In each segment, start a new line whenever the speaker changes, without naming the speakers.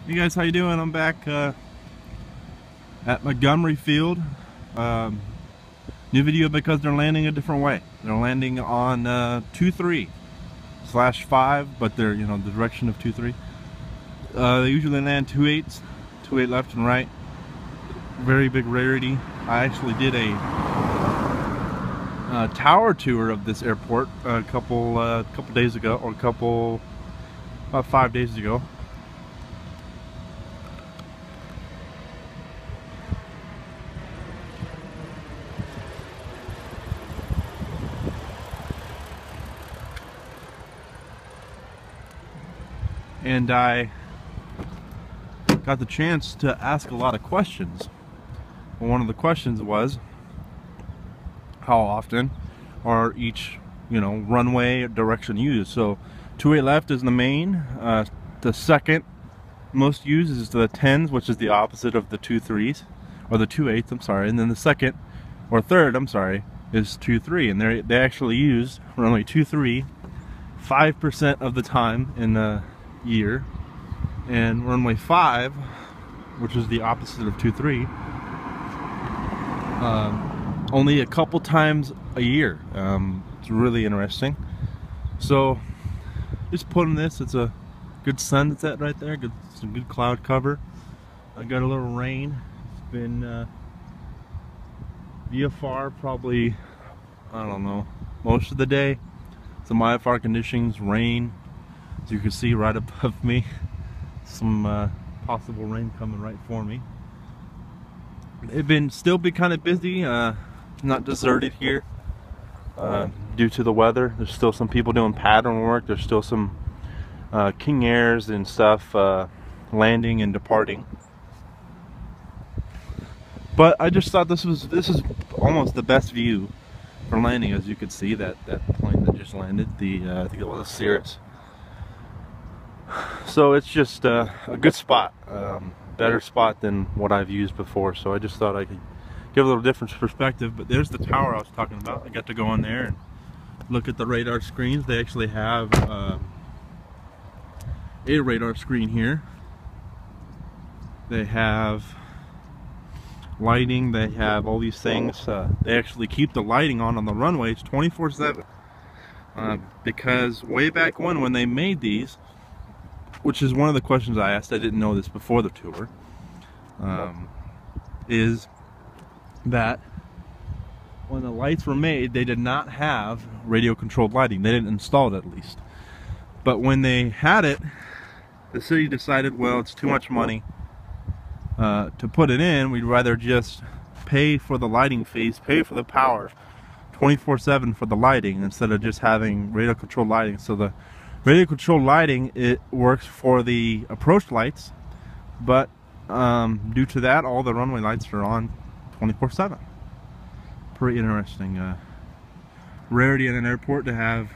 Hey guys, how you doing? I'm back at Montgomery Field. New video because they're landing a different way. They're landing on 2-3/5, but they're, the direction of 2-3. They usually land 2-8s, 2-8 left and right. Very big rarity. I actually did a tower tour of this airport a couple days ago, or about 5 days ago. And I got the chance to ask a lot of questions. Well, one of the questions was, how often are each, runway direction used? So 2-8 left is the main. The second most used is the 10s, which is the opposite of the 2-3s, or the 2-8s, I'm sorry. And then the second, or third, I'm sorry, is 2-3. And they actually use runway 2-3 5% of the time in the year, and runway 5, which is the opposite of 2-3, only a couple times a year. It's really interesting. So just putting this, it's a good sunset right there, some good cloud cover. I got a little rain. It's been VFR probably, I don't know, most of the day. Some IFR conditions, rain. As you can see right above me, some possible rain coming right for me. It's still been kind of busy, not deserted here due to the weather. There's still some people doing pattern work. There's still some King Airs and stuff landing and departing. But I just thought this is almost the best view for landing. As you could see, that plane that just landed, I think it was a Cirrus. So it's just a good spot, better spot than what I've used before. So I just thought I could give a little different perspective. But there's the tower I was talking about. I got to go on there and look at the radar screens. They actually have a radar screen here. They have lighting. They have all these things. They actually keep the lighting on the runways 24/7. Because way back when they made these, which is one of the questions I asked, I didn't know this before the tour, is that when the lights were made, they did not have radio controlled lighting. They didn't install it, at least. But when they had it, the city decided, well, it's too much money to put it in. We'd rather just pay for the lighting fees, pay for the power 24/7 for the lighting, instead of just having radio controlled lighting. So the radio controlled lighting, it works for the approach lights, but due to that, all the runway lights are on 24/7. Pretty interesting. Rarity in an airport to have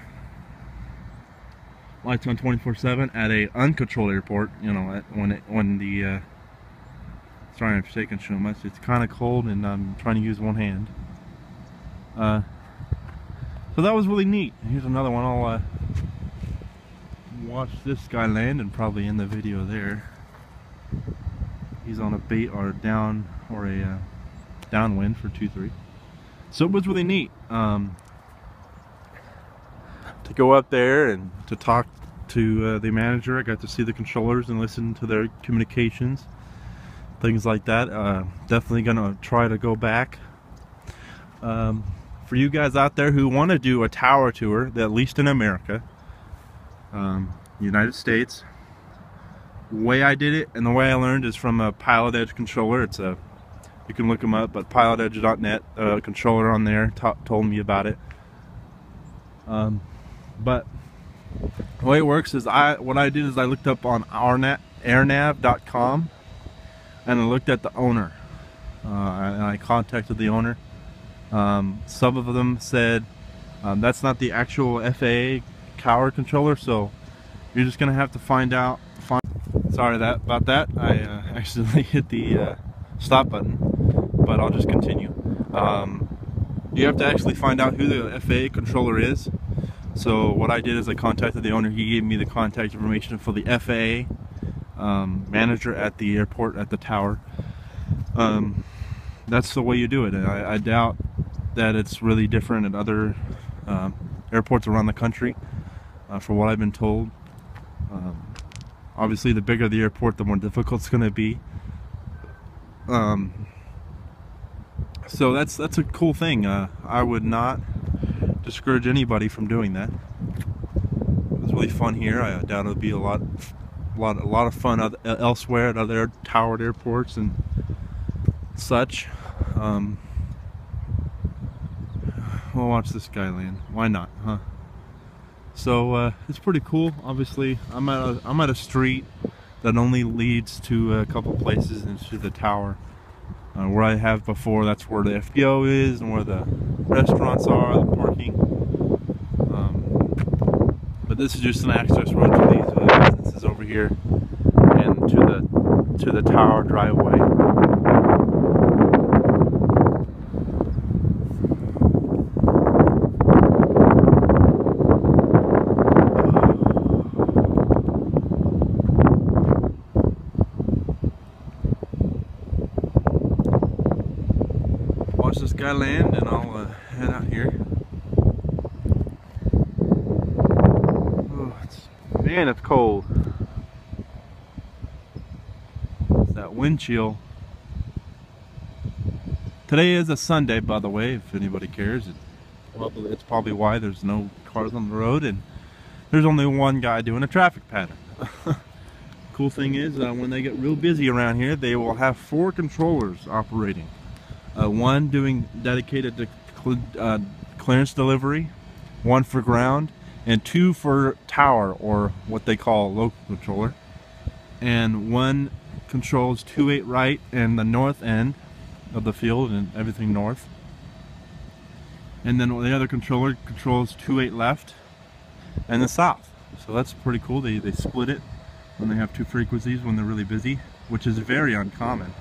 lights on 24/7 at a uncontrolled airport. When the sorry I'm shaking so much. It's kind of cold, and I'm trying to use one hand. So that was really neat. Here's another one. I'll watch this guy land and probably end the video there. He's on a bait or a downwind for 2-3. So it was really neat to go up there and to talk to the manager. I got to see the controllers and listen to their communications, things like that. Definitely gonna try to go back. For you guys out there who want to do a tower tour, at least in America, United States, the way I did it and the way I learned is from a Pilot Edge controller. You can look them up, but pilotedge.net controller on there told me about it. But the way it works is what I did is I looked up on airnav.com and I looked at the owner, and I contacted the owner. Some of them said that's not the actual FAA tower controller, so you're just gonna have to find out. Sorry about that. I accidentally hit the stop button, but I'll just continue. You have to actually find out who the FAA controller is. So what I did is I contacted the owner. He gave me the contact information for the FAA manager at the airport, at the tower. That's the way you do it. I doubt that it's really different at other airports around the country, for what I've been told. Obviously, the bigger the airport, the more difficult it's going to be. So that's a cool thing. I would not discourage anybody from doing that. It was really fun here. I doubt it'll be a lot of fun elsewhere at other towered airports and such. We'll watch this guy land. Why not, huh? So it's pretty cool. Obviously, I'm at a street that only leads to a couple places into the tower. Where I have before, that's where the FBO is and where the restaurants are, the parking. But this is just an access road to these businesses over here and to the tower driveway. Watch this guy land, and I'll head out here. Oh, man, it's cold. It's that wind chill. Today is a Sunday, by the way, if anybody cares. It's probably why there's no cars on the road and there's only one guy doing a traffic pattern. Cool thing is, when they get real busy around here, they will have 4 controllers operating. One doing dedicated to clearance delivery, 1 for ground, and 2 for tower, or what they call a local controller. And 1 controls 28 right and the north end of the field and everything north. And then the other controller controls 28 left and the south. So that's pretty cool. They split it when they have 2 frequencies when they're really busy, which is very uncommon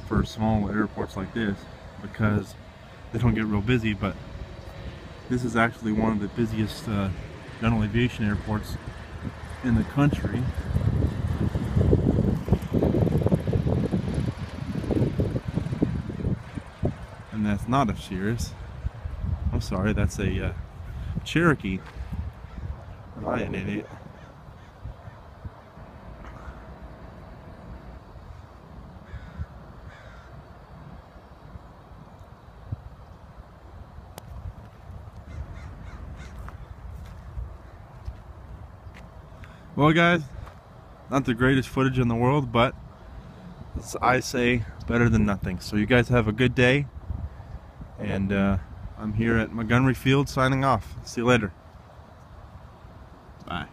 for small airports like this, because they don't get real busy. But this is actually one of the busiest general aviation airports in the country. And that's not a Cirrus. I'm sorry, that's a Cherokee. Am I an idiot? Well, guys, not the greatest footage in the world, but I say better than nothing. So you guys have a good day, and I'm here at Montgomery Field signing off. See you later. Bye.